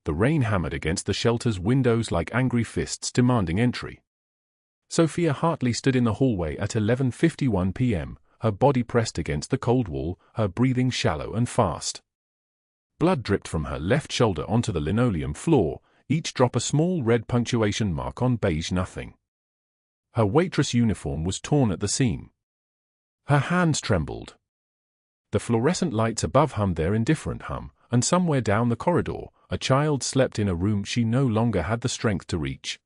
The rain hammered against the shelter's windows like angry fists demanding entry. Sofia Hartley stood in the hallway at 11:51 p.m., her body pressed against the cold wall, her breathing shallow and fast. Blood dripped from her left shoulder onto the linoleum floor, each drop a small red punctuation mark on beige nothing. Her waitress uniform was torn at the seam. Her hands trembled. The fluorescent lights above hummed their indifferent hum, and somewhere down the corridor, a child slept in a room she no longer had the strength to reach.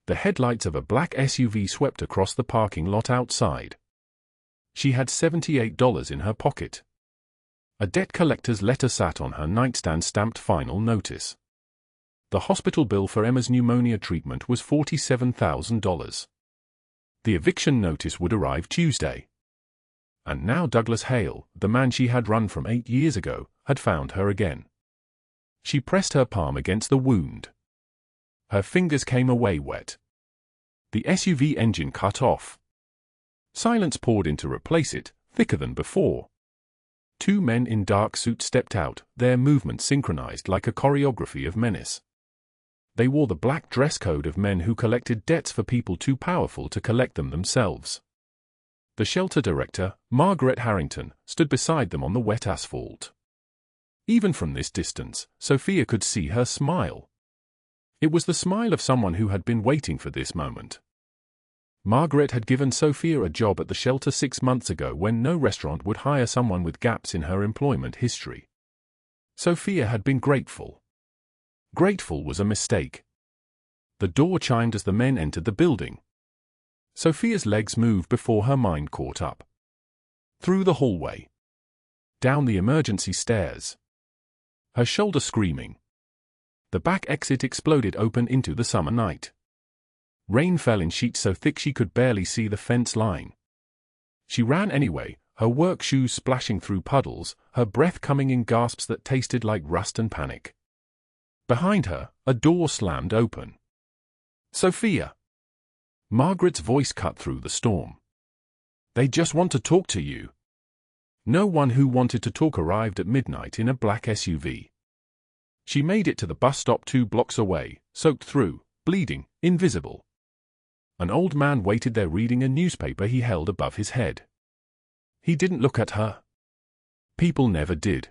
The headlights of a black SUV swept across the parking lot outside. She had $78 in her pocket. A debt collector's letter sat on her nightstand stamped final notice. The hospital bill for Emma's pneumonia treatment was $47,000. The eviction notice would arrive Tuesday. And now Douglas Hale, the man she had run from 8 years ago, had found her again. She pressed her palm against the wound. Her fingers came away wet. The SUV engine cut off. Silence poured in to replace it, thicker than before. 2 men in dark suits stepped out, their movements synchronized like a choreography of menace. They wore the black dress code of men who collected debts for people too powerful to collect them themselves. The shelter director, Margaret Harrington, stood beside them on the wet asphalt. Even from this distance, Sofia could see her smile. It was the smile of someone who had been waiting for this moment. Margaret had given Sofia a job at the shelter 6 months ago when no restaurant would hire someone with gaps in her employment history. Sofia had been grateful. Grateful was a mistake. The door chimed as the men entered the building. Sofia's legs moved before her mind caught up. Through the hallway. Down the emergency stairs. Her shoulder screaming. The back exit exploded open into the summer night. Rain fell in sheets so thick she could barely see the fence line. She ran anyway, her work shoes splashing through puddles, her breath coming in gasps that tasted like rust and panic. Behind her, a door slammed open. "Sofia!" Margaret's voice cut through the storm. "They just want to talk to you." No one who wanted to talk arrived at midnight in a black SUV. She made it to the bus stop 2 blocks away, soaked through, bleeding, invisible. An old man waited there reading a newspaper he held above his head. He didn't look at her. People never did.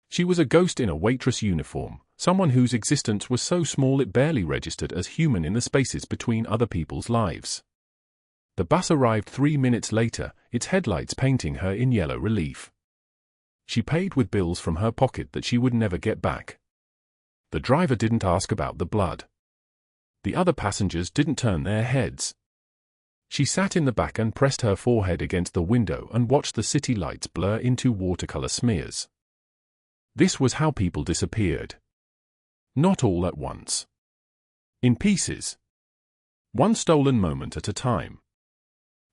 She was a ghost in a waitress uniform, someone whose existence was so small it barely registered as human in the spaces between other people's lives. The bus arrived 3 minutes later, its headlights painting her in yellow relief. She paid with bills from her pocket that she would never get back. The driver didn't ask about the blood. The other passengers didn't turn their heads. She sat in the back and pressed her forehead against the window and watched the city lights blur into watercolor smears. This was how people disappeared. Not all at once. In pieces. One stolen moment at a time.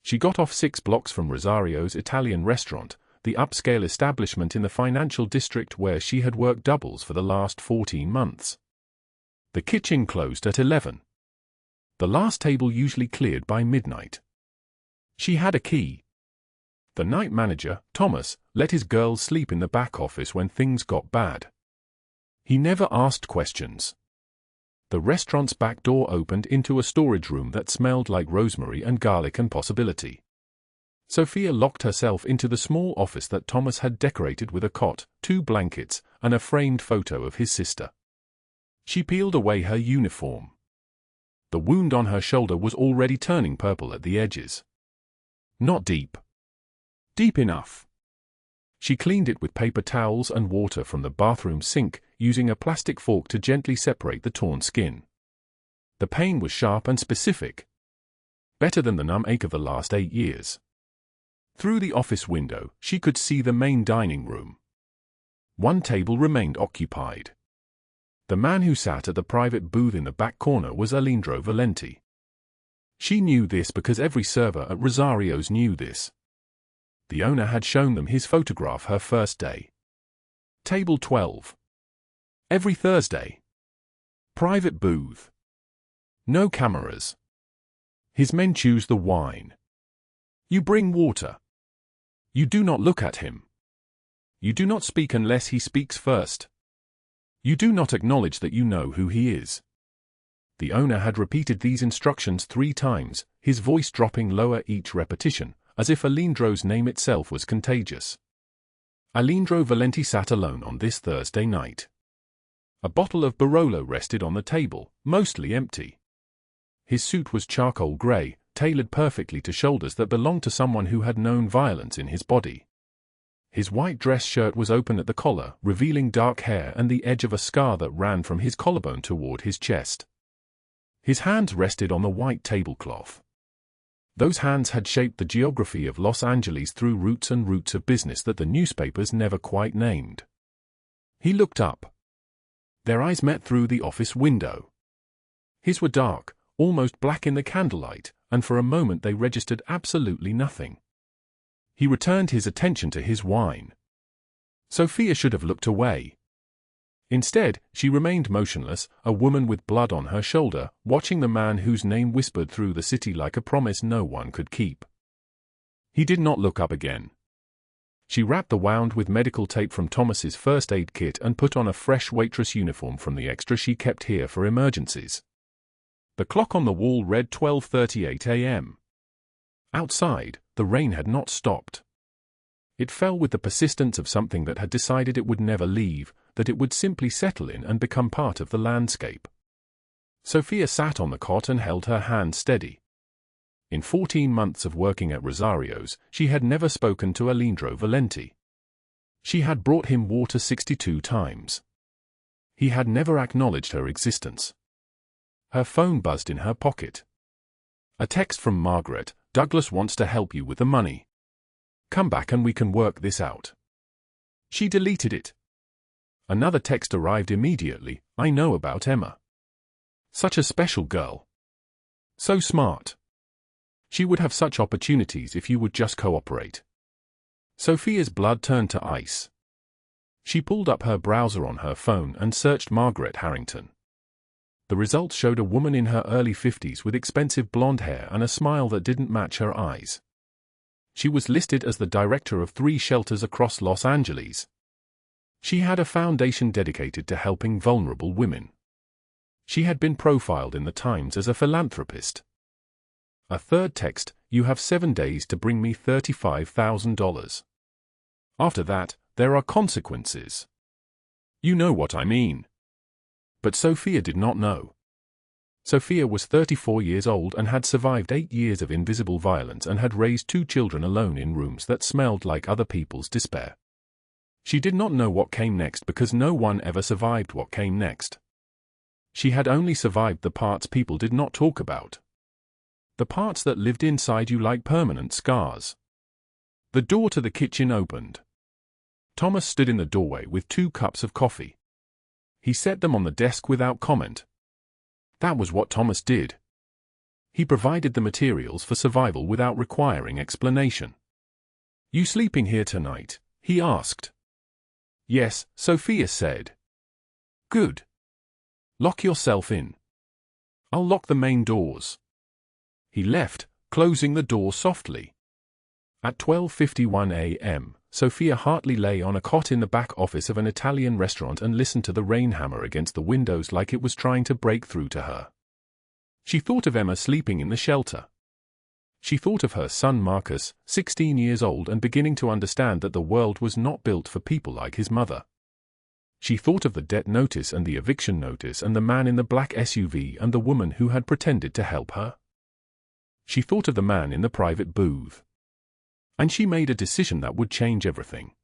She got off 6 blocks from Rosario's Italian restaurant, the upscale establishment in the financial district where she had worked doubles for the last 14 months. The kitchen closed at 11. The last table usually cleared by midnight. She had a key. The night manager, Thomas, let his girls sleep in the back office when things got bad. He never asked questions. The restaurant's back door opened into a storage room that smelled like rosemary and garlic and possibility. Sofia locked herself into the small office that Thomas had decorated with a cot, 2 blankets, and a framed photo of his sister. She peeled away her uniform. The wound on her shoulder was already turning purple at the edges. Not deep. Deep enough. She cleaned it with paper towels and water from the bathroom sink, using a plastic fork to gently separate the torn skin. The pain was sharp and specific. Better than the numb ache of the last 8 years. Through the office window, she could see the main dining room. 1 table remained occupied. The man who sat at the private booth in the back corner was Aleandro Valenti. She knew this because every server at Rosario's knew this. The owner had shown them his photograph her first day. Table 12. Every Thursday. Private booth. No cameras. His men choose the wine. You bring water. You do not look at him. You do not speak unless he speaks first. You do not acknowledge that you know who he is. The owner had repeated these instructions 3 times, his voice dropping lower each repetition, as if Aleandro's name itself was contagious. Aleandro Valenti sat alone on this Thursday night. A bottle of Barolo rested on the table, mostly empty. His suit was charcoal grey, tailored perfectly to shoulders that belonged to someone who had known violence in his body. His white dress shirt was open at the collar, revealing dark hair and the edge of a scar that ran from his collarbone toward his chest. His hands rested on the white tablecloth. Those hands had shaped the geography of Los Angeles through roots and roots of business that the newspapers never quite named. He looked up. Their eyes met through the office window. His were dark, almost black in the candlelight, and for a moment they registered absolutely nothing. He returned his attention to his wine. Sofia should have looked away. Instead, she remained motionless, a woman with blood on her shoulder, watching the man whose name whispered through the city like a promise no one could keep. He did not look up again. She wrapped the wound with medical tape from Thomas's first aid kit and put on a fresh waitress uniform from the extra she kept here for emergencies. The clock on the wall read 12:38 a.m. Outside, the rain had not stopped. It fell with the persistence of something that had decided it would never leave, that it would simply settle in and become part of the landscape. Sofia sat on the cot and held her hand steady. In 14 months of working at Rosario's, she had never spoken to Aleandro Valenti. She had brought him water 62 times. He had never acknowledged her existence. Her phone buzzed in her pocket. A text from Margaret: "Douglas wants to help you with the money. Come back and we can work this out." She deleted it. Another text arrived immediately: "I know about Emma. Such a special girl. So smart. She would have such opportunities if you would just cooperate." Sofia's blood turned to ice. She pulled up her browser on her phone and searched Margaret Harrington. The results showed a woman in her early 50s with expensive blonde hair and a smile that didn't match her eyes. She was listed as the director of 3 shelters across Los Angeles. She had a foundation dedicated to helping vulnerable women. She had been profiled in the Times as a philanthropist. A third text: "You have 7 days to bring me $35,000. After that, there are consequences. You know what I mean." But Sofia did not know. Sofia was 34 years old and had survived 8 years of invisible violence and had raised 2 children alone in rooms that smelled like other people's despair. She did not know what came next because no one ever survived what came next. She had only survived the parts people did not talk about. The parts that lived inside you like permanent scars. The door to the kitchen opened. Thomas stood in the doorway with 2 cups of coffee. He set them on the desk without comment. That was what Thomas did. He provided the materials for survival without requiring explanation. "You sleeping here tonight?" he asked. "Yes," Sofia said. "Good. Lock yourself in. I'll lock the main doors." He left, closing the door softly. At 12:51 a.m., Sofia Hartley lay on a cot in the back office of an Italian restaurant and listened to the rain hammer against the windows like it was trying to break through to her. She thought of Emma sleeping in the shelter. She thought of her son Marcus, 16 years old and beginning to understand that the world was not built for people like his mother. She thought of the debt notice and the eviction notice and the man in the black SUV and the woman who had pretended to help her. She thought of the man in the private booth. And she made a decision that would change everything.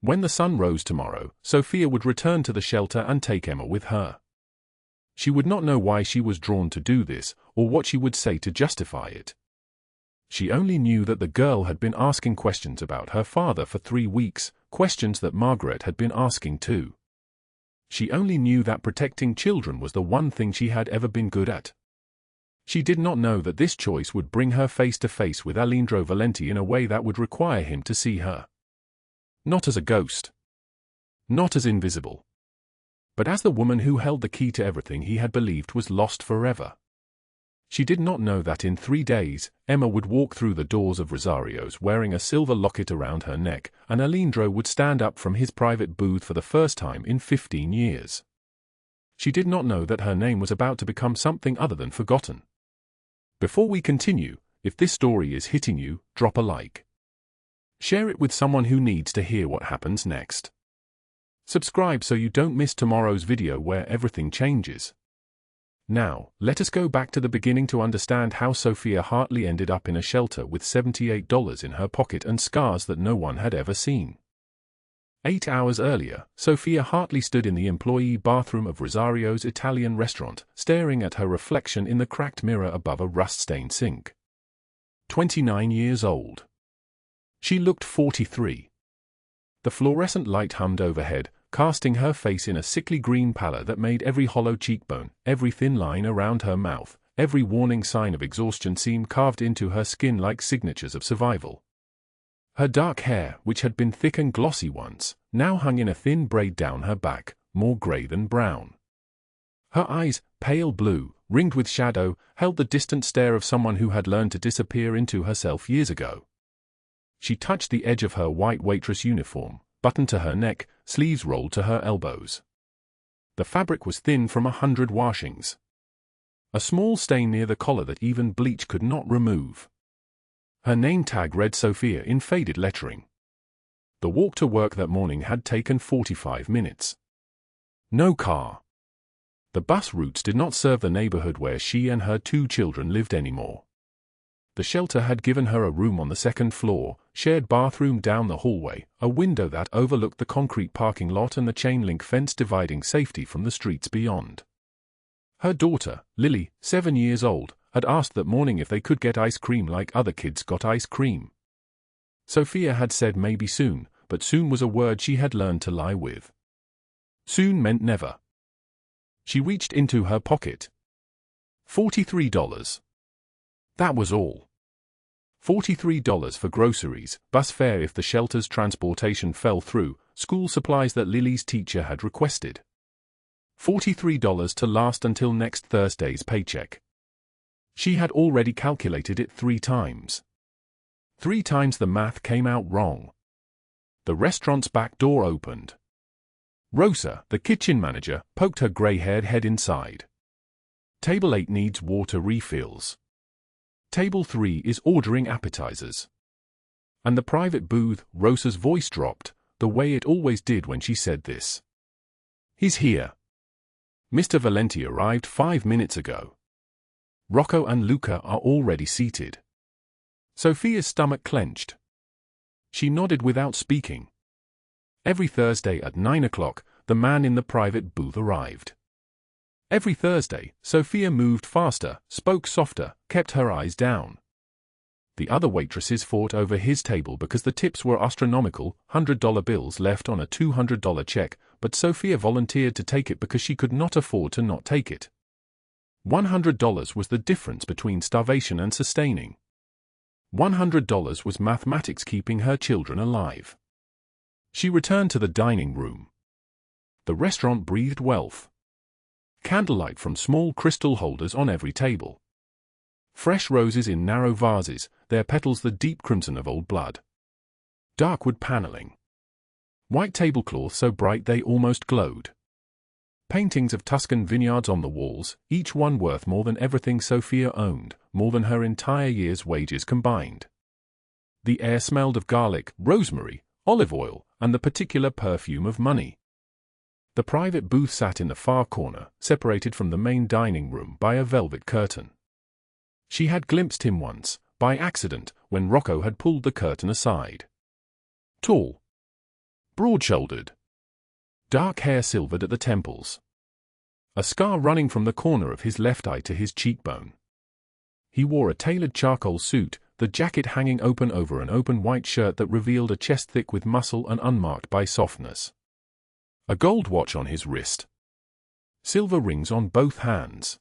When the sun rose tomorrow, Sofia would return to the shelter and take Emma with her. She would not know why she was drawn to do this, or what she would say to justify it. She only knew that the girl had been asking questions about her father for 3 weeks, questions that Margaret had been asking too. She only knew that protecting children was the one thing she had ever been good at. She did not know that this choice would bring her face to face with Aleandro Valenti in a way that would require him to see her. Not as a ghost. Not as invisible. But as the woman who held the key to everything he had believed was lost forever. She did not know that in 3 days, Emma would walk through the doors of Rosario's wearing a silver locket around her neck, and Aleandro would stand up from his private booth for the first time in 15 years. She did not know that her name was about to become something other than forgotten. Before we continue, if this story is hitting you, drop a like. Share it with someone who needs to hear what happens next. Subscribe so you don't miss tomorrow's video where everything changes. Now, let us go back to the beginning to understand how Sofia Hartley ended up in a shelter with $78 in her pocket and scars that no one had ever seen. 8 hours earlier, Sofia Hartley stood in the employee bathroom of Rosario's Italian restaurant, staring at her reflection in the cracked mirror above a rust-stained sink. 29 years old. She looked 43. The fluorescent light hummed overhead, casting her face in a sickly green pallor that made every hollow cheekbone, every thin line around her mouth, every warning sign of exhaustion seem carved into her skin like signatures of survival. Her dark hair, which had been thick and glossy once, now hung in a thin braid down her back, more grey than brown. Her eyes, pale blue, ringed with shadow, held the distant stare of someone who had learned to disappear into herself years ago. She touched the edge of her white waitress uniform, buttoned to her neck, sleeves rolled to her elbows. The fabric was thin from 100 washings. A small stain near the collar that even bleach could not remove. Her name tag read Sofia in faded lettering. The walk to work that morning had taken 45 minutes. No car. The bus routes did not serve the neighborhood where she and her 2 children lived anymore. The shelter had given her a room on the 2nd floor, shared bathroom down the hallway, a window that overlooked the concrete parking lot and the chain-link fence dividing safety from the streets beyond. Her daughter, Lily, 7 years old, had asked that morning if they could get ice cream like other kids got ice cream. Sofia had said maybe soon, but soon was a word she had learned to lie with. Soon meant never. She reached into her pocket. $43. That was all. $43 for groceries, bus fare if the shelter's transportation fell through, school supplies that Lily's teacher had requested. $43 to last until next Thursday's paycheck. She had already calculated it 3 times. 3 times the math came out wrong. The restaurant's back door opened. Rosa, the kitchen manager, poked her gray-haired head inside. Table 8 needs water refills. Table 3 is ordering appetizers. And the private booth, Rosa's voice dropped, the way it always did when she said this. He's here. Mr. Valenti arrived 5 minutes ago. Rocco and Luca are already seated. Sofia's stomach clenched. She nodded without speaking. Every Thursday at 9 o'clock, the man in the private booth arrived. Every Thursday, Sofia moved faster, spoke softer, kept her eyes down. The other waitresses fought over his table because the tips were astronomical, $100 bills left on a $200 check, but Sofia volunteered to take it because she could not afford to not take it. $100 was the difference between starvation and sustaining. $100 was mathematics keeping her children alive. She returned to the dining room. The restaurant breathed wealth. Candlelight from small crystal holders on every table. Fresh roses in narrow vases, their petals the deep crimson of old blood. Dark wood paneling. White tablecloth so bright they almost glowed. Paintings of Tuscan vineyards on the walls, each one worth more than everything Sofia owned, more than her entire year's wages combined. The air smelled of garlic, rosemary, olive oil, and the particular perfume of money. The private booth sat in the far corner, separated from the main dining room by a velvet curtain. She had glimpsed him once, by accident, when Rocco had pulled the curtain aside. Tall. Broad-shouldered. Dark hair silvered at the temples. A scar running from the corner of his left eye to his cheekbone. He wore a tailored charcoal suit, the jacket hanging open over an open white shirt that revealed a chest thick with muscle and unmarked by softness. A gold watch on his wrist. Silver rings on both hands.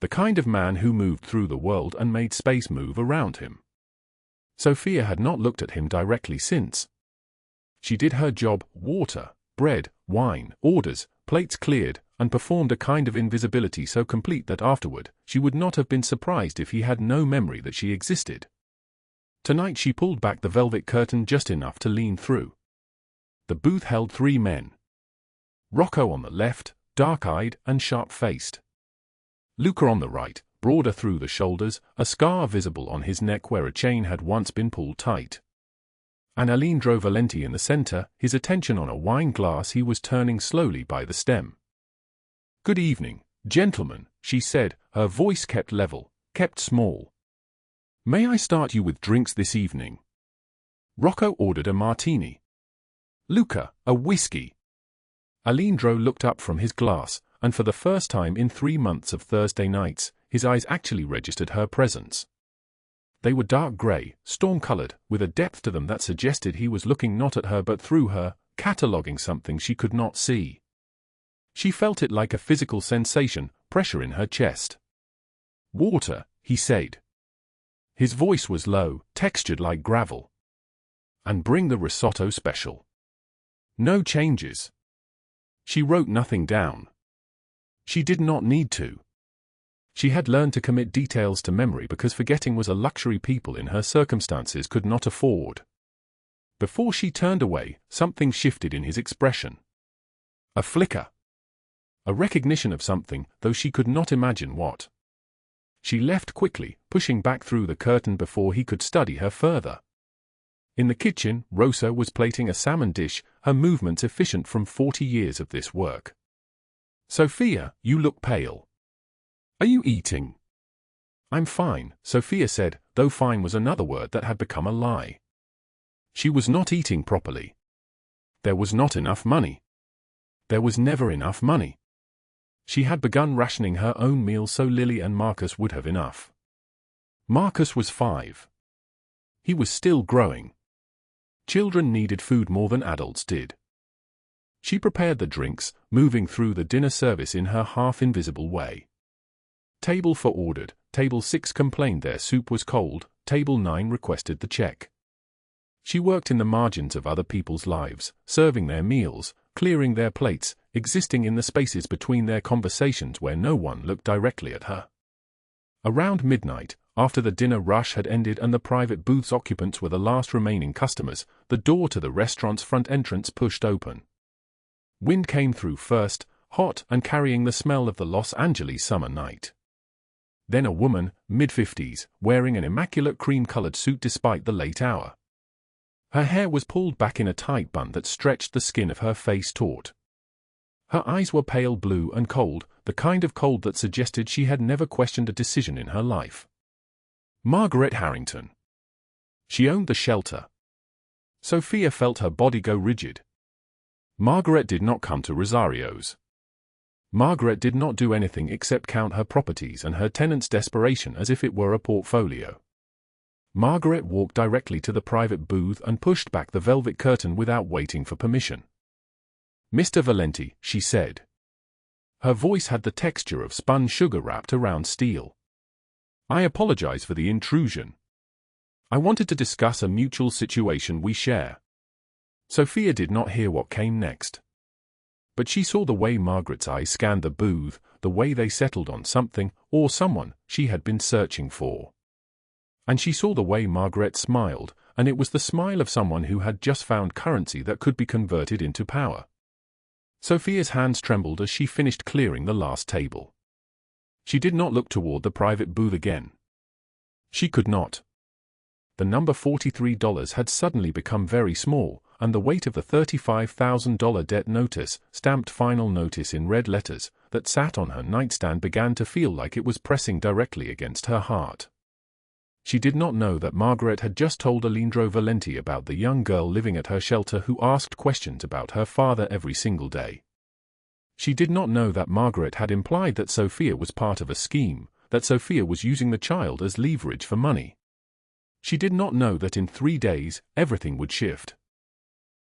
The kind of man who moved through the world and made space move around him. Sofia had not looked at him directly since. She did her job, water, bread, wine, orders, plates cleared, and performed a kind of invisibility so complete that afterward, she would not have been surprised if he had no memory that she existed. Tonight she pulled back the velvet curtain just enough to lean through. The booth held 3 men. Rocco on the left, dark-eyed and sharp-faced. Luca on the right, broader through the shoulders, a scar visible on his neck where a chain had once been pulled tight. And Aleandro Valenti in the center, his attention on a wine glass he was turning slowly by the stem. "Good evening, gentlemen," she said, her voice kept level, kept small. "May I start you with drinks this evening?" Rocco ordered a martini. Luca, a whiskey. Aleandro looked up from his glass, and for the first time in 3 months of Thursday nights, his eyes actually registered her presence. They were dark grey, storm-colored, with a depth to them that suggested he was looking not at her but through her, cataloguing something she could not see. She felt it like a physical sensation, pressure in her chest. "Water," he said. His voice was low, textured like gravel. "And bring the risotto special. No changes." She wrote nothing down. She did not need to. She had learned to commit details to memory because forgetting was a luxury people in her circumstances could not afford. Before she turned away, something shifted in his expression. A flicker. A recognition of something, though she could not imagine what. She left quickly, pushing back through the curtain before he could study her further. In the kitchen, Rosa was plating a salmon dish, her movements efficient from 40 years of this work. "Sofia, you look pale. Are you eating?" "I'm fine," Sofia said, though fine was another word that had become a lie. She was not eating properly. There was not enough money. There was never enough money. She had begun rationing her own meals so Lily and Marcus would have enough. Marcus was 5. He was still growing. Children needed food more than adults did. She prepared the drinks, moving through the dinner service in her half-invisible way. Table 4 ordered, Table 6 complained their soup was cold, Table 9 requested the check. She worked in the margins of other people's lives, serving their meals, clearing their plates, existing in the spaces between their conversations where no one looked directly at her. Around midnight, after the dinner rush had ended and the private booth's occupants were the last remaining customers, the door to the restaurant's front entrance pushed open. Wind came through first, hot and carrying the smell of the Los Angeles summer night. Then a woman, mid-50s, wearing an immaculate cream-colored suit despite the late hour. Her hair was pulled back in a tight bun that stretched the skin of her face taut. Her eyes were pale blue and cold, the kind of cold that suggested she had never questioned a decision in her life. Margaret Harrington. She owned the shelter. Sofia felt her body go rigid. Margaret did not come to Rosario's. Margaret did not do anything except count her properties and her tenants' desperation as if it were a portfolio. Margaret walked directly to the private booth and pushed back the velvet curtain without waiting for permission. "Mr. Valenti," she said. Her voice had the texture of spun sugar wrapped around steel. "I apologize for the intrusion. I wanted to discuss a mutual situation we share." Sofia did not hear what came next. But she saw the way Margaret's eyes scanned the booth, the way they settled on something, or someone, she had been searching for. And she saw the way Margaret smiled, and it was the smile of someone who had just found currency that could be converted into power. Sofia's hands trembled as she finished clearing the last table. She did not look toward the private booth again. She could not. The number $43 had suddenly become very small, and the weight of the $35,000 debt notice, stamped final notice in red letters, that sat on her nightstand began to feel like it was pressing directly against her heart. She did not know that Margaret had just told Aleandro Valenti about the young girl living at her shelter who asked questions about her father every single day. She did not know that Margaret had implied that Sofia was part of a scheme, that Sofia was using the child as leverage for money. She did not know that in 3 days, everything would shift.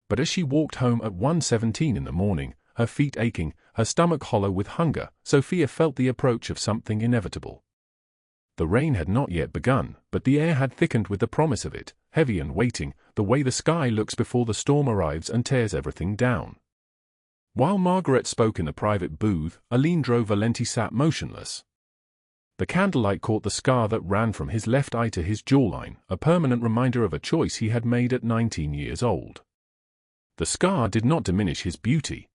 But as she walked home at 1:17 in the morning, her feet aching, her stomach hollow with hunger, Sofia felt the approach of something inevitable. The rain had not yet begun, but the air had thickened with the promise of it, heavy and waiting, the way the sky looks before the storm arrives and tears everything down. While Margaret spoke in the private booth, Aleandro Valenti sat motionless. The candlelight caught the scar that ran from his left eye to his jawline, a permanent reminder of a choice he had made at 19 years old. The scar did not diminish his beauty.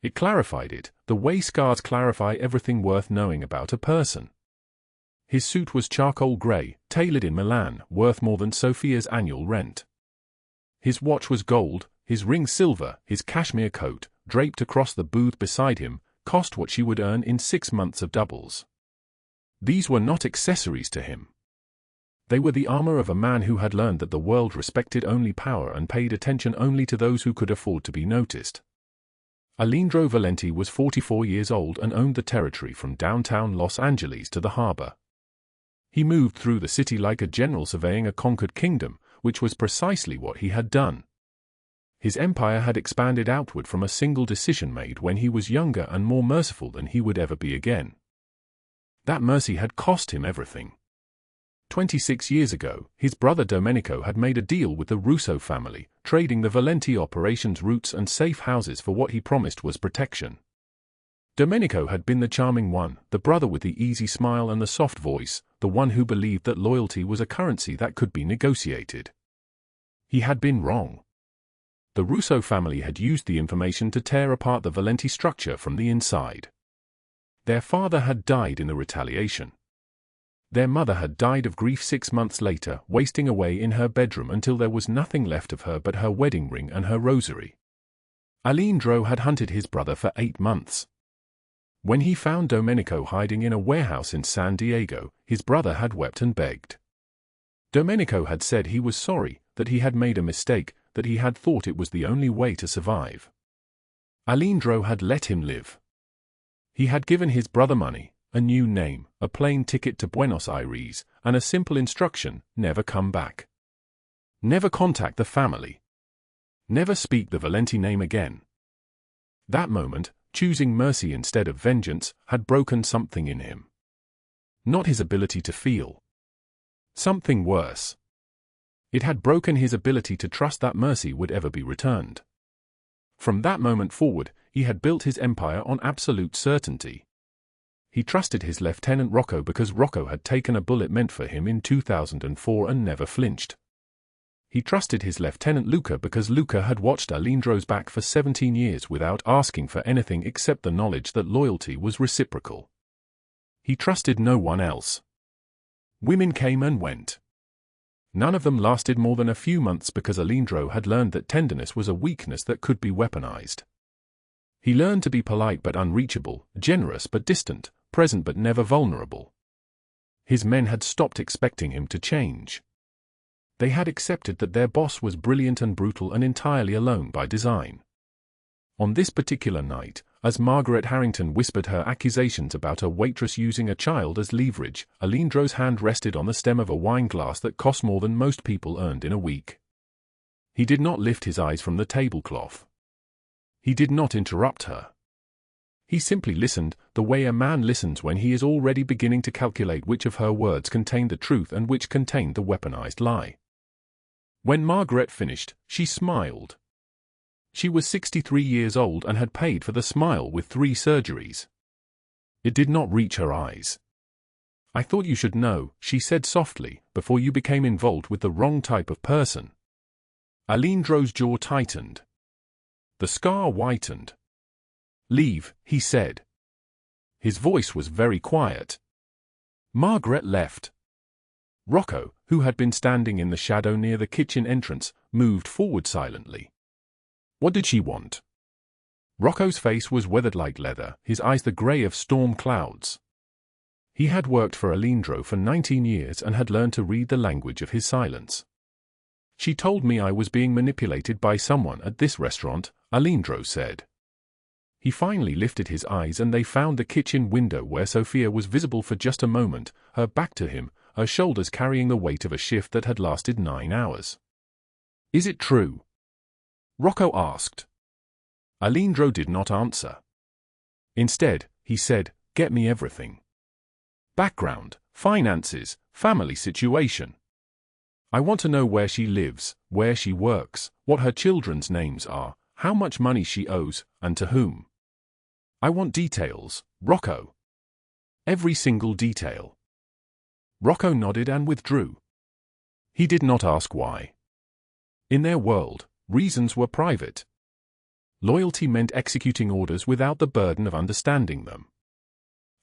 It clarified it, the way scars clarify everything worth knowing about a person. His suit was charcoal grey, tailored in Milan, worth more than Sofia's annual rent. His watch was gold, his ring silver, his cashmere coat, draped across the booth beside him, cost what she would earn in 6 months of doubles. These were not accessories to him. They were the armor of a man who had learned that the world respected only power and paid attention only to those who could afford to be noticed. Aleandro Valenti was 44 years old and owned the territory from downtown Los Angeles to the harbor. He moved through the city like a general surveying a conquered kingdom, which was precisely what he had done. His empire had expanded outward from a single decision made when he was younger and more merciful than he would ever be again. That mercy had cost him everything. 26 years ago, his brother Domenico had made a deal with the Russo family, trading the Valenti operation's routes and safe houses for what he promised was protection. Domenico had been the charming one, the brother with the easy smile and the soft voice, the one who believed that loyalty was a currency that could be negotiated. He had been wrong. The Russo family had used the information to tear apart the Valenti structure from the inside. Their father had died in the retaliation. Their mother had died of grief 6 months later, wasting away in her bedroom until there was nothing left of her but her wedding ring and her rosary. Aleandro had hunted his brother for 8 months. When he found Domenico hiding in a warehouse in San Diego, his brother had wept and begged. Domenico had said he was sorry, that he had made a mistake, that he had thought it was the only way to survive. Aleandro had let him live. He had given his brother money, a new name, a plane ticket to Buenos Aires, and a simple instruction: never come back. Never contact the family. Never speak the Valenti name again. That moment, choosing mercy instead of vengeance, had broken something in him. Not his ability to feel. Something worse. It had broken his ability to trust that mercy would ever be returned. From that moment forward, he had built his empire on absolute certainty. He trusted his lieutenant Rocco because Rocco had taken a bullet meant for him in 2004 and never flinched. He trusted his lieutenant Luca because Luca had watched Aleandro's back for 17 years without asking for anything except the knowledge that loyalty was reciprocal. He trusted no one else. Women came and went. None of them lasted more than a few months because Aleandro had learned that tenderness was a weakness that could be weaponized. He learned to be polite but unreachable, generous but distant, present but never vulnerable. His men had stopped expecting him to change. They had accepted that their boss was brilliant and brutal and entirely alone by design. On this particular night, as Margaret Harrington whispered her accusations about a waitress using a child as leverage, Aleandro's hand rested on the stem of a wine glass that cost more than most people earned in a week. He did not lift his eyes from the tablecloth. He did not interrupt her. He simply listened, the way a man listens when he is already beginning to calculate which of her words contained the truth and which contained the weaponized lie. When Margaret finished, she smiled. She was 63 years old and had paid for the smile with 3 surgeries. It did not reach her eyes. "I thought you should know," she said softly, "before you became involved with the wrong type of person." Aleandro's jaw tightened. The scar whitened. "Leave," he said. His voice was very quiet. Margaret left. Rocco, who had been standing in the shadow near the kitchen entrance, moved forward silently. What did she want? Rocco's face was weathered like leather, his eyes the grey of storm clouds. He had worked for Aleandro for 19 years and had learned to read the language of his silence. "She told me I was being manipulated by someone at this restaurant," Aleandro said. He finally lifted his eyes and they found the kitchen window where Sofia was visible for just a moment, her back to him, her shoulders carrying the weight of a shift that had lasted 9 hours. "Is it true?" Rocco asked. Aleandro did not answer. Instead, he said, "Get me everything. Background, finances, family situation. I want to know where she lives, where she works, what her children's names are, how much money she owes, and to whom. I want details, Rocco. Every single detail. Rocco nodded and withdrew. He did not ask why. In their world, reasons were private. Loyalty meant executing orders without the burden of understanding them.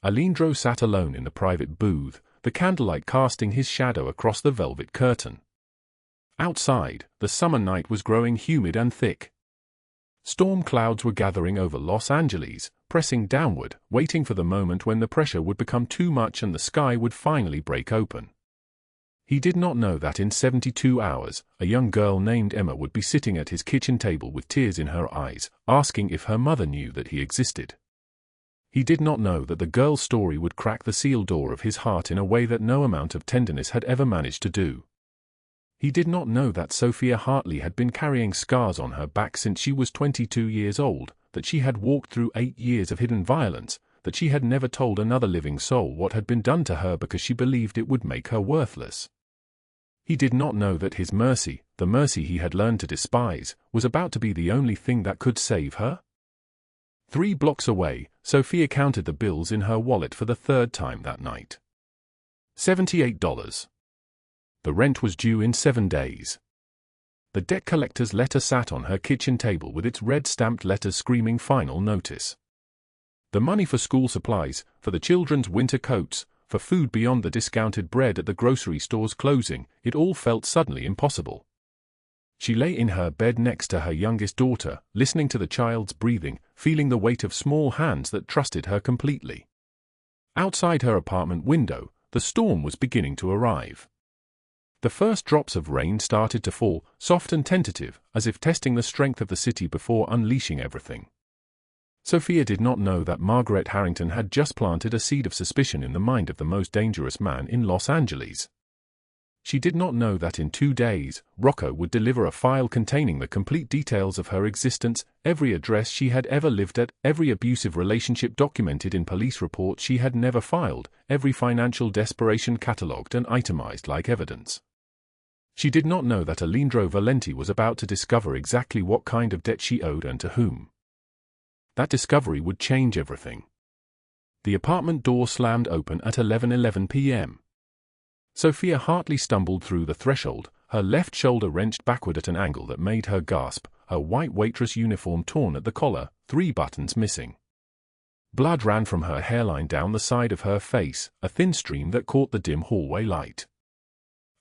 Aleandro sat alone in the private booth, the candlelight casting his shadow across the velvet curtain. Outside, the summer night was growing humid and thick. Storm clouds were gathering over Los Angeles, pressing downward, waiting for the moment when the pressure would become too much and the sky would finally break open. He did not know that in 72 hours, a young girl named Emma would be sitting at his kitchen table with tears in her eyes, asking if her mother knew that he existed. He did not know that the girl's story would crack the sealed door of his heart in a way that no amount of tenderness had ever managed to do. He did not know that Sofia Hartley had been carrying scars on her back since she was 22 years old, that she had walked through 8 years of hidden violence, that she had never told another living soul what had been done to her because she believed it would make her worthless. He did not know that his mercy, the mercy he had learned to despise, was about to be the only thing that could save her. 3 blocks away, Sofia counted the bills in her wallet for the 3rd time that night. $78. The rent was due in 7 days. The debt collector's letter sat on her kitchen table with its red stamped letters screaming final notice. The money for school supplies, for the children's winter coats, for food beyond the discounted bread at the grocery stores closing, it all felt suddenly impossible. She lay in her bed next to her youngest daughter, listening to the child's breathing, feeling the weight of small hands that trusted her completely. Outside her apartment window, the storm was beginning to arrive. The first drops of rain started to fall, soft and tentative, as if testing the strength of the city before unleashing everything. Sofia did not know that Margaret Harrington had just planted a seed of suspicion in the mind of the most dangerous man in Los Angeles. She did not know that in 2 days, Rocco would deliver a file containing the complete details of her existence, every address she had ever lived at, every abusive relationship documented in police reports she had never filed, every financial desperation catalogued and itemized like evidence. She did not know that Aleandro Valenti was about to discover exactly what kind of debt she owed and to whom. That discovery would change everything. The apartment door slammed open at 11:11 p.m. Sofia Hartley stumbled through the threshold, her left shoulder wrenched backward at an angle that made her gasp, her white waitress uniform torn at the collar, 3 buttons missing. Blood ran from her hairline down the side of her face, a thin stream that caught the dim hallway light.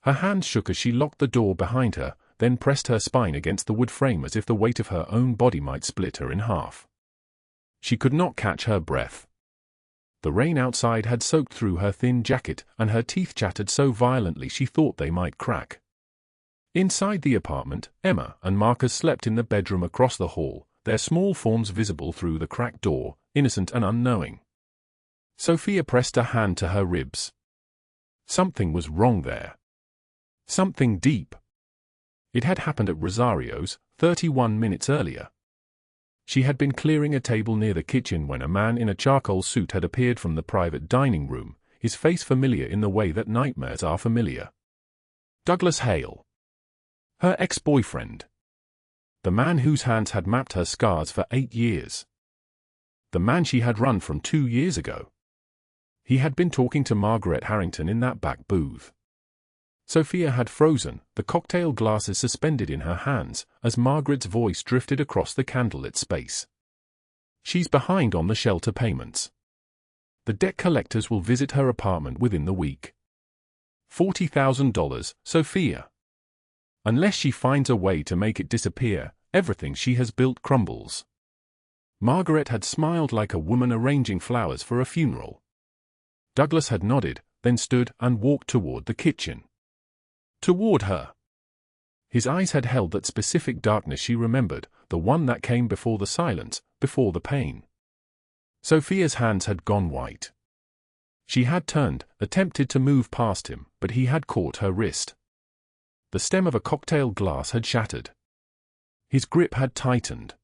Her hands shook as she locked the door behind her, then pressed her spine against the wood frame as if the weight of her own body might split her in half. She could not catch her breath. The rain outside had soaked through her thin jacket, and her teeth chattered so violently she thought they might crack. Inside the apartment, Emma and Marcus slept in the bedroom across the hall, their small forms visible through the cracked door, innocent and unknowing. Sofia pressed a hand to her ribs. Something was wrong there. Something deep. It had happened at Rosario's, 31 minutes earlier. She had been clearing a table near the kitchen when a man in a charcoal suit had appeared from the private dining room, his face familiar in the way that nightmares are familiar. Douglas Hale. Her ex-boyfriend. The man whose hands had mapped her scars for 8 years. The man she had run from 2 years ago. He had been talking to Margaret Harrington in that back booth. Sofia had frozen, the cocktail glasses suspended in her hands, as Margaret's voice drifted across the candlelit space. She's behind on the shelter payments. The debt collectors will visit her apartment within the week. $40,000, Sofia. Unless she finds a way to make it disappear, everything she has built crumbles. Margaret had smiled like a woman arranging flowers for a funeral. Douglas had nodded, then stood and walked toward the kitchen. Toward her. His eyes had held that specific darkness she remembered, the one that came before the silence, before the pain. Sofia's hands had gone white. She had turned, attempted to move past him, but he had caught her wrist. The stem of a cocktail glass had shattered. His grip had tightened.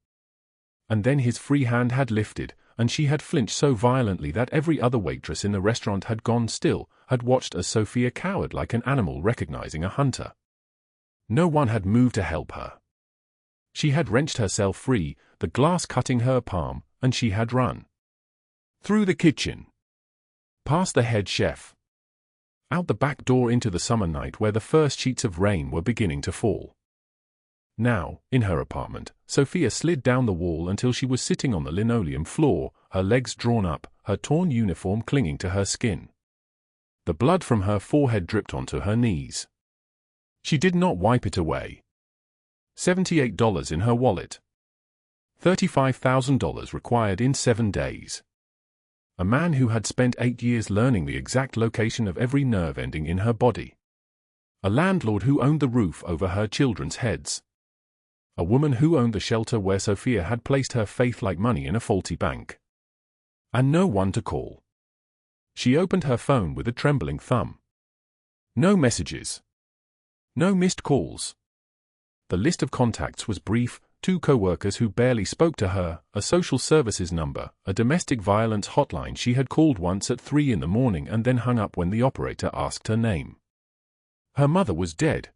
And then his free hand had lifted, and she had flinched so violently that every other waitress in the restaurant had gone still, had watched as Sofia cowered like an animal recognizing a hunter. No one had moved to help her. She had wrenched herself free, the glass cutting her palm, and she had run. Through the kitchen. Past the head chef. Out the back door into the summer night where the first sheets of rain were beginning to fall. Now, in her apartment, Sofia slid down the wall until she was sitting on the linoleum floor, her legs drawn up, her torn uniform clinging to her skin. The blood from her forehead dripped onto her knees. She did not wipe it away. $78 in her wallet. $35,000 required in 7 days. A man who had spent 8 years learning the exact location of every nerve ending in her body. A landlord who owned the roof over her children's heads. A woman who owned the shelter where Sofia had placed her faith like money in a faulty bank. And no one to call. She opened her phone with a trembling thumb. No messages. No missed calls. The list of contacts was brief: 2 co-workers who barely spoke to her, a social services number, a domestic violence hotline she had called once at 3 in the morning and then hung up when the operator asked her name. Her mother was dead.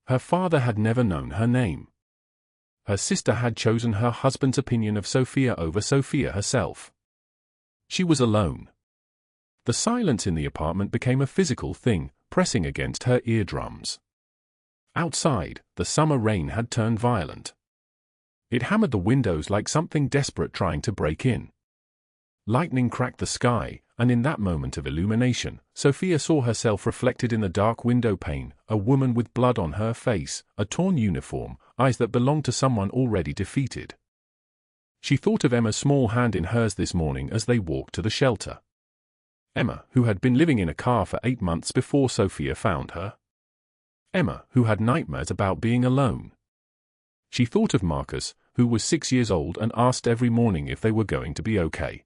Her father had never known her name. Her sister had chosen her husband's opinion of Sofia over Sofia herself. She was alone. The silence in the apartment became a physical thing, pressing against her eardrums. Outside, the summer rain had turned violent. It hammered the windows like something desperate trying to break in. Lightning cracked the sky, and in that moment of illumination, Sofia saw herself reflected in the dark window pane, a woman with blood on her face, a torn uniform, eyes that belonged to someone already defeated. She thought of Emma's small hand in hers this morning as they walked to the shelter. Emma, who had been living in a car for 8 months before Sofia found her. Emma, who had nightmares about being alone. She thought of Marcus, who was 6 years old and asked every morning if they were going to be okay.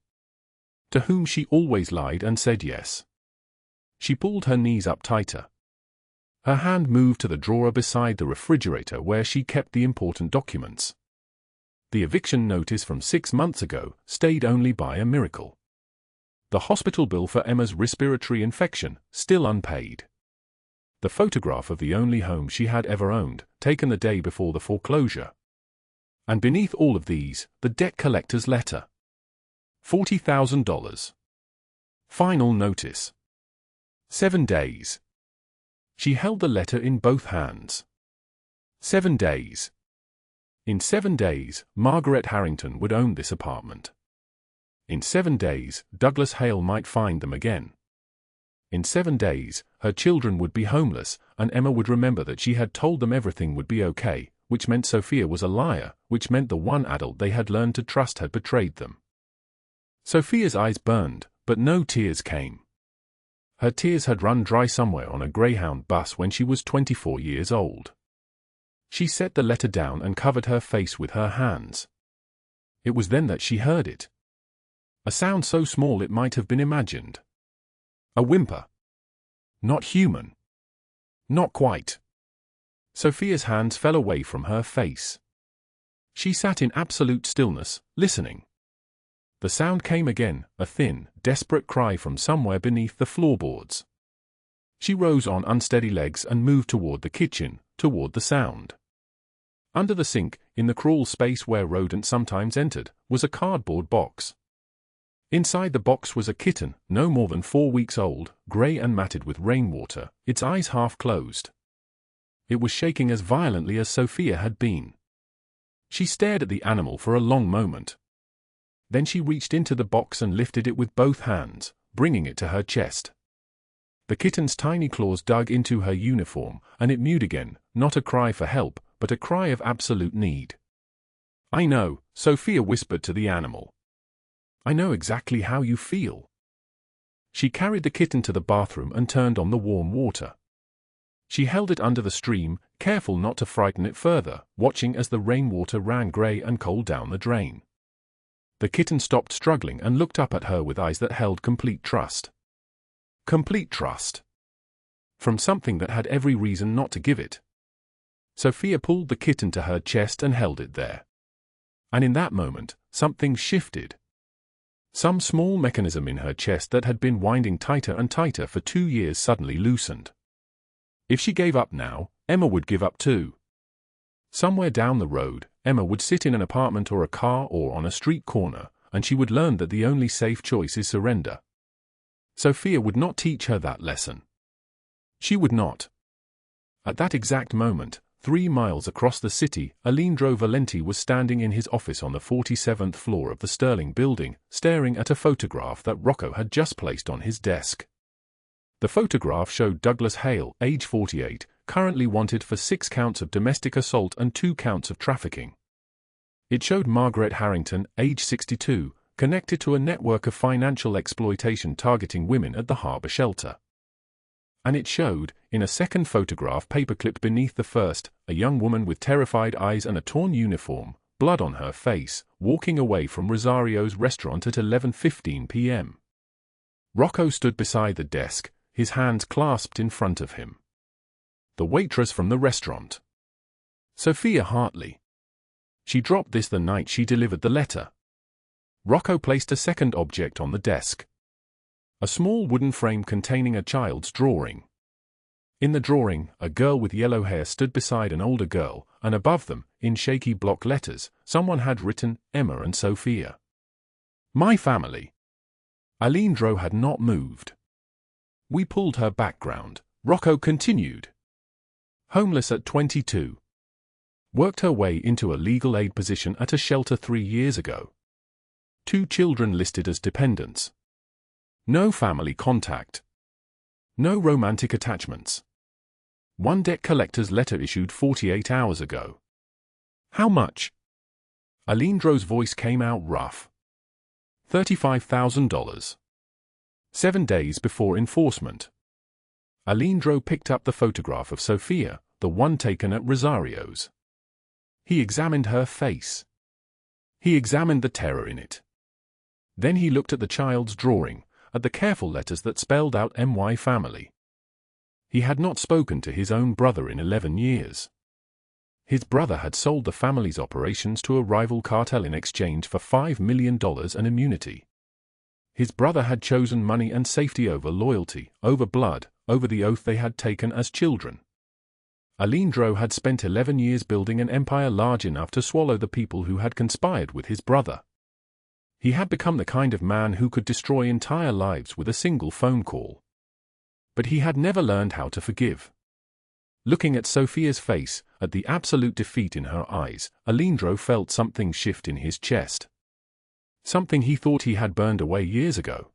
To whom she always lied and said yes. She pulled her knees up tighter. Her hand moved to the drawer beside the refrigerator where she kept the important documents. The eviction notice from 6 months ago stayed only by a miracle. The hospital bill for Emma's respiratory infection, still unpaid. The photograph of the only home she had ever owned, taken the day before the foreclosure. And beneath all of these, the debt collector's letter. $40,000. Final notice. 7 days. She held the letter in both hands. 7 days. In 7 days, Margaret Harrington would own this apartment. In 7 days, Douglas Hale might find them again. In 7 days, her children would be homeless, and Emma would remember that she had told them everything would be okay, which meant Sofia was a liar, which meant the one adult they had learned to trust had betrayed them. Sofia's eyes burned, but no tears came. Her tears had run dry somewhere on a Greyhound bus when she was 24 years old. She set the letter down and covered her face with her hands. It was then that she heard it. A sound so small it might have been imagined. A whimper. Not human. Not quite. Sofia's hands fell away from her face. She sat in absolute stillness, listening. The sound came again, a thin, desperate cry from somewhere beneath the floorboards. She rose on unsteady legs and moved toward the kitchen, toward the sound. Under the sink, in the crawl space where rodents sometimes entered, was a cardboard box. Inside the box was a kitten, no more than 4 weeks old, grey and matted with rainwater, its eyes half closed. It was shaking as violently as Sofia had been. She stared at the animal for a long moment. Then she reached into the box and lifted it with both hands, bringing it to her chest. The kitten's tiny claws dug into her uniform, and it mewed again, not a cry for help, but a cry of absolute need. "I know," Sofia whispered to the animal. "I know exactly how you feel." She carried the kitten to the bathroom and turned on the warm water. She held it under the stream, careful not to frighten it further, watching as the rainwater ran grey and cold down the drain. The kitten stopped struggling and looked up at her with eyes that held complete trust. Complete trust. From something that had every reason not to give it. Sofia pulled the kitten to her chest and held it there. And in that moment, something shifted. Some small mechanism in her chest that had been winding tighter and tighter for 2 years suddenly loosened. If she gave up now, Emma would give up too. Somewhere down the road, Emma would sit in an apartment or a car or on a street corner, and she would learn that the only safe choice is surrender. Sofia would not teach her that lesson. She would not. At that exact moment, 3 miles across the city, Aleandro Valenti was standing in his office on the 47th floor of the Sterling building, staring at a photograph that Rocco had just placed on his desk. The photograph showed Douglas Hale, age 48, currently wanted for 6 counts of domestic assault and 2 counts of trafficking. It showed Margaret Harrington, age 62, connected to a network of financial exploitation targeting women at the Harbour shelter. And it showed, in a second photograph paperclipped beneath the first, a young woman with terrified eyes and a torn uniform, blood on her face, walking away from Rosario's restaurant at 11:15 p.m. Rocco stood beside the desk, his hands clasped in front of him. The waitress from the restaurant. Sofia Hartley. She dropped this the night she delivered the letter. Rocco placed a second object on the desk. A small wooden frame containing a child's drawing. In the drawing, a girl with yellow hair stood beside an older girl, and above them, in shaky block letters, someone had written, Emma and Sofia. My family. Aleandro had not moved. We pulled her background, Rocco continued. Homeless at 22. Worked her way into a legal aid position at a shelter 3 years ago. 2 children listed as dependents. No family contact. No romantic attachments. 1 debt collector's letter issued 48 hours ago. How much? Aleandro's voice came out rough. $35,000. 7 days before enforcement. Aleandro picked up the photograph of Sofia, the one taken at Rosario's. He examined her face. He examined the terror in it. Then he looked at the child's drawing, at the careful letters that spelled out MY family. He had not spoken to his own brother in 11 years. His brother had sold the family's operations to a rival cartel in exchange for $5 million and immunity. His brother had chosen money and safety over loyalty, over blood, over the oath they had taken as children. Aleandro had spent 11 years building an empire large enough to swallow the people who had conspired with his brother. He had become the kind of man who could destroy entire lives with a single phone call. But he had never learned how to forgive. Looking at Sofia's face, at the absolute defeat in her eyes, Aleandro felt something shift in his chest. Something he thought he had burned away years ago.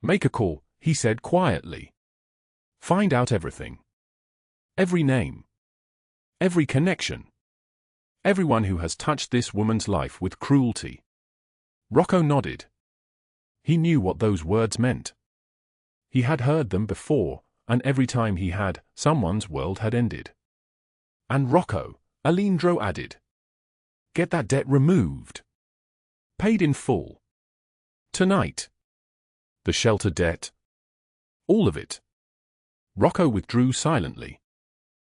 Make a call, he said quietly. Find out everything. Every name. Every connection. Everyone who has touched this woman's life with cruelty. Rocco nodded. He knew what those words meant. He had heard them before, and every time he had, someone's world had ended. And Rocco, Aleandro added. Get that debt removed. Paid in full. Tonight. The shelter debt. All of it. Rocco withdrew silently.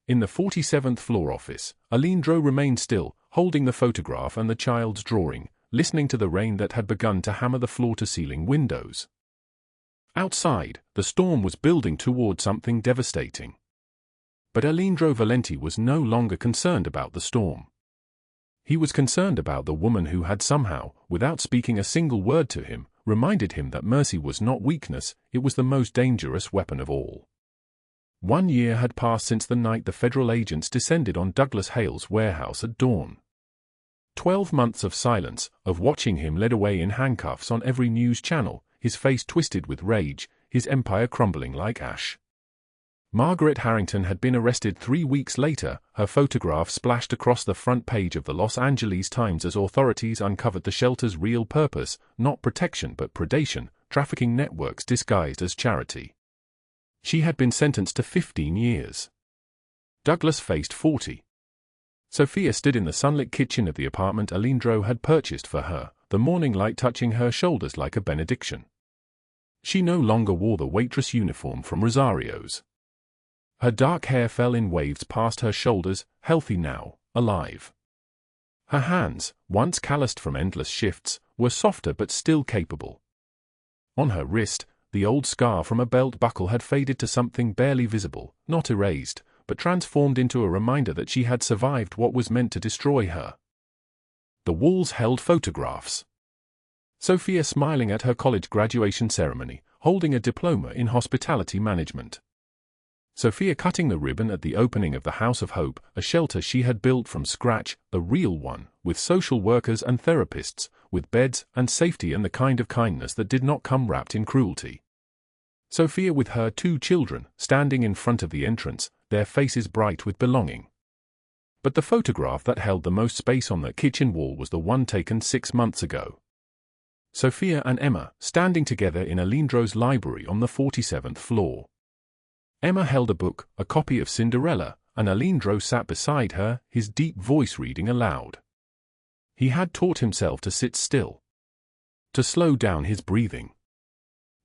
In the 47th floor office, Aleandro remained still, holding the photograph and the child's drawing, listening to the rain that had begun to hammer the floor-to-ceiling windows. Outside, the storm was building toward something devastating. But Aleandro Valenti was no longer concerned about the storm. He was concerned about the woman who had somehow, without speaking a single word to him, reminded him that mercy was not weakness, it was the most dangerous weapon of all. 1 year had passed since the night the federal agents descended on Douglas Hale's warehouse at dawn. 12 months of silence, of watching him led away in handcuffs on every news channel, his face twisted with rage, his empire crumbling like ash. Margaret Harrington had been arrested 3 weeks later, her photograph splashed across the front page of the Los Angeles Times as authorities uncovered the shelter's real purpose, not protection but predation, trafficking networks disguised as charity. She had been sentenced to 15 years. Douglas faced 40. Sofia stood in the sunlit kitchen of the apartment Aleandro had purchased for her, the morning light touching her shoulders like a benediction. She no longer wore the waitress uniform from Rosario's. Her dark hair fell in waves past her shoulders, healthy now, alive. Her hands, once calloused from endless shifts, were softer but still capable. On her wrist, the old scar from a belt buckle had faded to something barely visible, not erased, but transformed into a reminder that she had survived what was meant to destroy her. The walls held photographs. Sofia smiling at her college graduation ceremony, holding a diploma in hospitality management. Sofia cutting the ribbon at the opening of the House of Hope, a shelter she had built from scratch, a real one, with social workers and therapists, with beds and safety and the kind of kindness that did not come wrapped in cruelty. Sofia with her 2 children, standing in front of the entrance, their faces bright with belonging. But the photograph that held the most space on the kitchen wall was the one taken 6 months ago. Sofia and Emma, standing together in Aleandro's library on the 47th floor. Emma held a book, a copy of Cinderella, and Aleandro sat beside her, his deep voice reading aloud. He had taught himself to sit still, to slow down his breathing,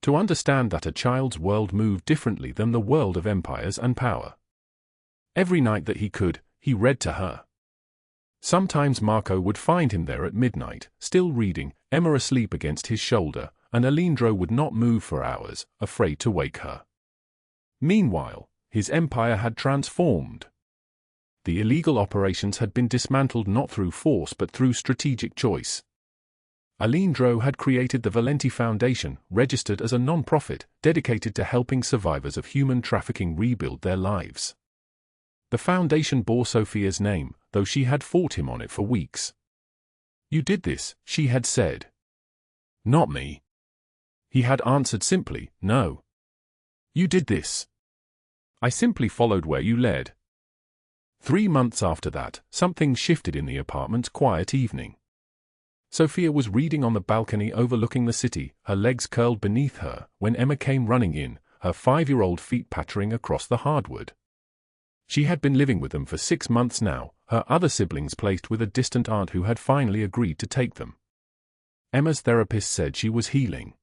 to understand that a child's world moved differently than the world of empires and power. Every night that he could, he read to her. Sometimes Marco would find him there at midnight, still reading, Emma asleep against his shoulder, and Aleandro would not move for hours, afraid to wake her. Meanwhile, his empire had transformed. The illegal operations had been dismantled not through force but through strategic choice. Aleandro had created the Valenti Foundation, registered as a non-profit, dedicated to helping survivors of human trafficking rebuild their lives. The foundation bore Sofia's name, though she had fought him on it for weeks. "You did this," she had said. "Not me." He had answered simply, "No. You did this. I simply followed where you led." 3 months after that, something shifted in the apartment's quiet evening. Sofia was reading on the balcony overlooking the city, her legs curled beneath her, when Emma came running in, her 5-year-old feet pattering across the hardwood. She had been living with them for 6 months now, her other siblings placed with a distant aunt who had finally agreed to take them. Emma's therapist said she was healing.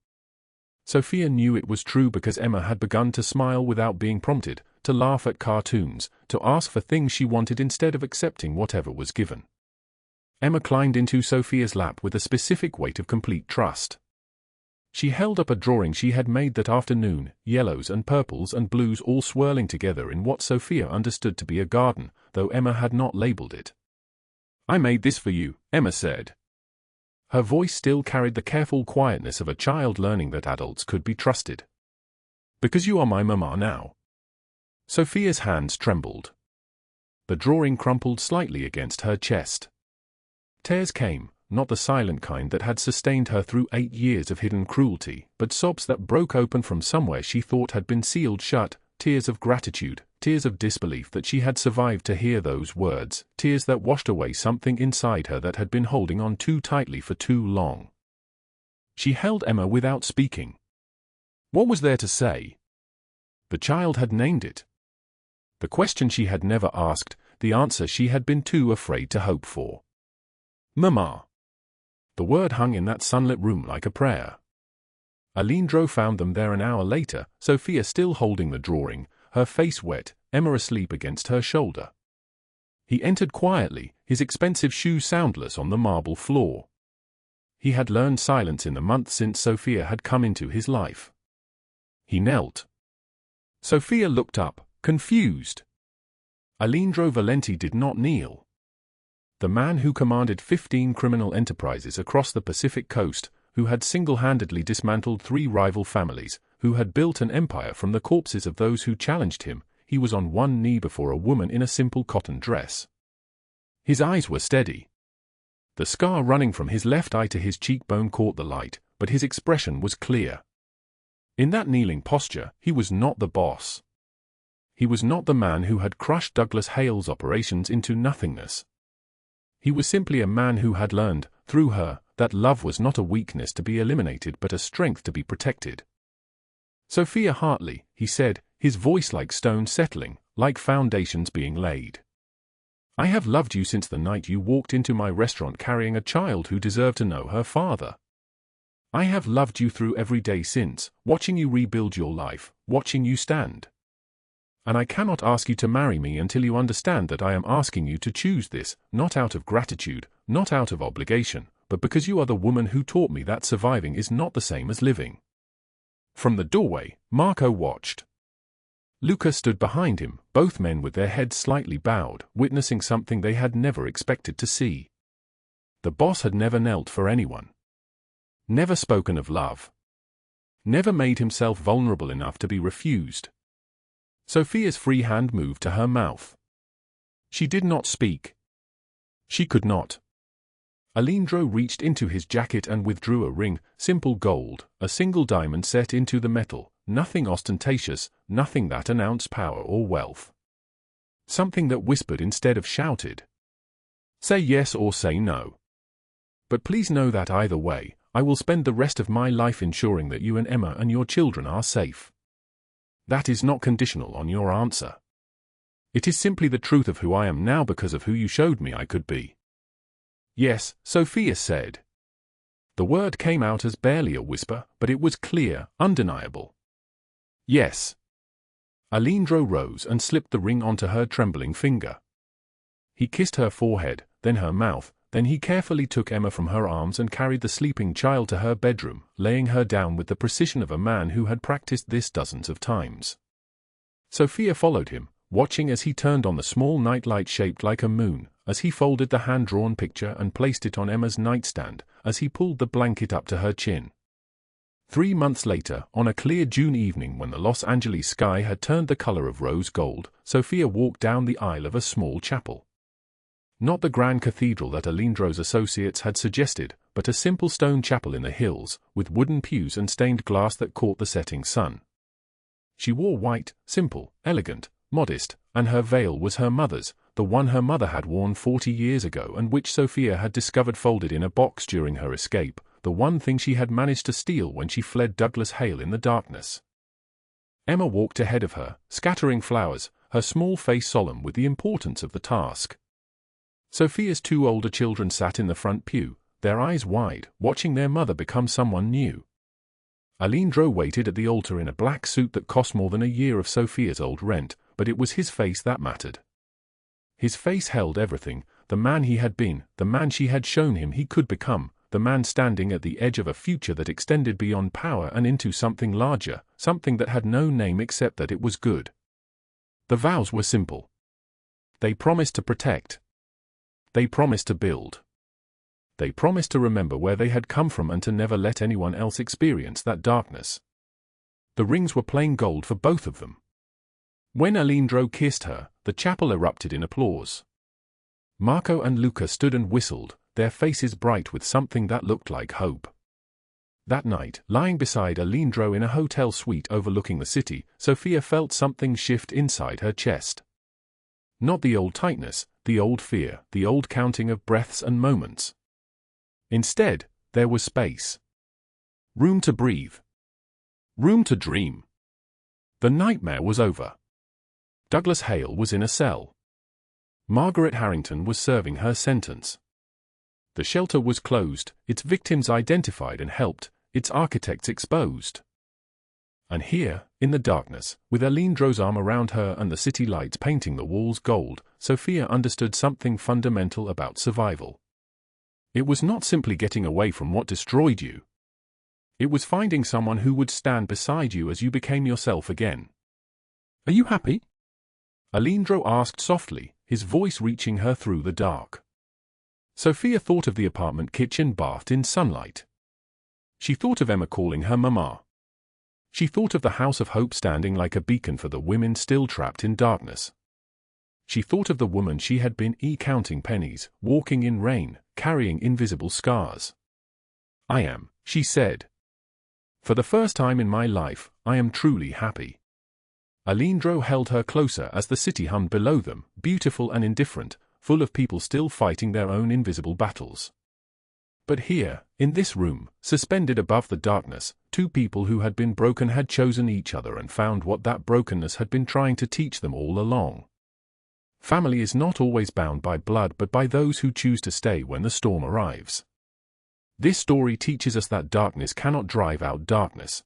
Sofia knew it was true because Emma had begun to smile without being prompted, to laugh at cartoons, to ask for things she wanted instead of accepting whatever was given. Emma climbed into Sofia's lap with a specific weight of complete trust. She held up a drawing she had made that afternoon, yellows and purples and blues all swirling together in what Sofia understood to be a garden, though Emma had not labeled it. "I made this for you," Emma said. Her voice still carried the careful quietness of a child learning that adults could be trusted. "Because you are my mama now." Sofia's hands trembled. The drawing crumpled slightly against her chest. Tears came, not the silent kind that had sustained her through 8 years of hidden cruelty, but sobs that broke open from somewhere she thought had been sealed shut, tears of gratitude, tears of disbelief that she had survived to hear those words, tears that washed away something inside her that had been holding on too tightly for too long. She held Emma without speaking. What was there to say? The child had named it. The question she had never asked, the answer she had been too afraid to hope for. Mama. The word hung in that sunlit room like a prayer. Aleandro found them there an hour later, Sofia still holding the drawing, her face wet, Emma asleep against her shoulder. He entered quietly, his expensive shoes soundless on the marble floor. He had learned silence in the months since Sofia had come into his life. He knelt. Sofia looked up, confused. Aleandro Valenti did not kneel. The man who commanded 15 criminal enterprises across the Pacific coast, who had single-handedly dismantled 3 rival families, who had built an empire from the corpses of those who challenged him, he was on one knee before a woman in a simple cotton dress. His eyes were steady. The scar running from his left eye to his cheekbone caught the light, but his expression was clear. In that kneeling posture, he was not the boss. He was not the man who had crushed Douglas Hale's operations into nothingness. He was simply a man who had learned, through her, that love was not a weakness to be eliminated but a strength to be protected. "Sofia Hartley," he said, his voice like stone settling, like foundations being laid. "I have loved you since the night you walked into my restaurant carrying a child who deserved to know her father. I have loved you through every day since, watching you rebuild your life, watching you stand. And I cannot ask you to marry me until you understand that I am asking you to choose this, not out of gratitude, not out of obligation, but because you are the woman who taught me that surviving is not the same as living." From the doorway, Marco watched. Luca stood behind him, both men with their heads slightly bowed, witnessing something they had never expected to see. The boss had never knelt for anyone. Never spoken of love. Never made himself vulnerable enough to be refused. Sofia's free hand moved to her mouth. She did not speak. She could not. Aleandro reached into his jacket and withdrew a ring, simple gold, a single diamond set into the metal, nothing ostentatious, nothing that announced power or wealth. Something that whispered instead of shouted. Say yes or say no. But please know that either way, I will spend the rest of my life ensuring that you and Emma and your children are safe. That is not conditional on your answer. It is simply the truth of who I am now because of who you showed me I could be. Yes, Sofia said. The word came out as barely a whisper, but it was clear, undeniable. Yes. Aleandro rose and slipped the ring onto her trembling finger. He kissed her forehead, then her mouth, then he carefully took Emma from her arms and carried the sleeping child to her bedroom, laying her down with the precision of a man who had practiced this dozens of times. Sofia followed him, watching as he turned on the small nightlight shaped like a moon, as he folded the hand-drawn picture and placed it on Emma's nightstand, as he pulled the blanket up to her chin. 3 months later, on a clear June evening when the Los Angeles sky had turned the color of rose gold, Sofia walked down the aisle of a small chapel. Not the grand cathedral that Aleandro's associates had suggested, but a simple stone chapel in the hills, with wooden pews and stained glass that caught the setting sun. She wore white, simple, elegant, modest, and her veil was her mother's, the one her mother had worn 40 years ago and which Sofia had discovered folded in a box during her escape, the one thing she had managed to steal when she fled Douglas Hale in the darkness. Emma walked ahead of her, scattering flowers, her small face solemn with the importance of the task. Sofia's 2 older children sat in the front pew, their eyes wide, watching their mother become someone new. Aleandro waited at the altar in a black suit that cost more than a year of Sofia's old rent, but it was his face that mattered. His face held everything, the man he had been, the man she had shown him he could become, the man standing at the edge of a future that extended beyond power and into something larger, something that had no name except that it was good. The vows were simple. They promised to protect. They promised to build. They promised to remember where they had come from and to never let anyone else experience that darkness. The rings were plain gold for both of them. When Aleandro kissed her, the chapel erupted in applause. Marco and Luca stood and whistled, their faces bright with something that looked like hope. That night, lying beside Aleandro in a hotel suite overlooking the city, Sofia felt something shift inside her chest. Not the old tightness, the old fear, the old counting of breaths and moments. Instead, there was space. Room to breathe. Room to dream. The nightmare was over. Douglas Hale was in a cell. Margaret Harrington was serving her sentence. The shelter was closed, its victims identified and helped, its architects exposed. And here, in the darkness, with Aleandro's arm around her and the city lights painting the walls gold, Sofia understood something fundamental about survival. It was not simply getting away from what destroyed you. It was finding someone who would stand beside you as you became yourself again. Are you happy? Aleandro asked softly, his voice reaching her through the dark. Sofia thought of the apartment kitchen bathed in sunlight. She thought of Emma calling her mama. She thought of the House of Hope standing like a beacon for the women still trapped in darkness. She thought of the woman she had been counting pennies, walking in rain, carrying invisible scars. I am, she said. For the first time in my life, I am truly happy. Aleandro held her closer as the city hummed below them, beautiful and indifferent, full of people still fighting their own invisible battles. But here, in this room, suspended above the darkness, 2 people who had been broken had chosen each other and found what that brokenness had been trying to teach them all along. Family is not always bound by blood but by those who choose to stay when the storm arrives. This story teaches us that darkness cannot drive out darkness.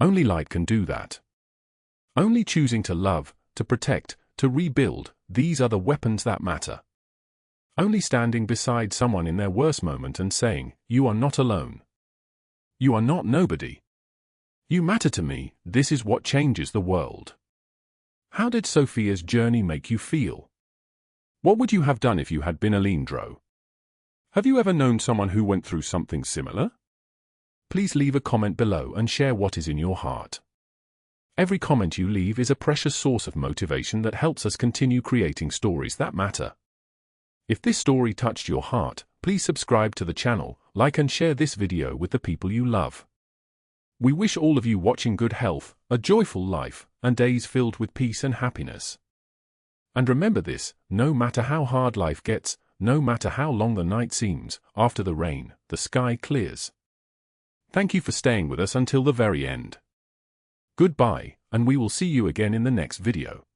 Only light can do that. Only choosing to love, to protect, to rebuild, these are the weapons that matter. Only standing beside someone in their worst moment and saying, "You are not alone. You are not nobody. You matter to me," this is what changes the world. How did Sofia's journey make you feel? What would you have done if you had been Aleandro? Have you ever known someone who went through something similar? Please leave a comment below and share what is in your heart. Every comment you leave is a precious source of motivation that helps us continue creating stories that matter. If this story touched your heart, please subscribe to the channel, like and share this video with the people you love. We wish all of you watching good health, a joyful life, and days filled with peace and happiness. And remember this, no matter how hard life gets, no matter how long the night seems, after the rain, the sky clears. Thank you for staying with us until the very end. Goodbye, and we will see you again in the next video.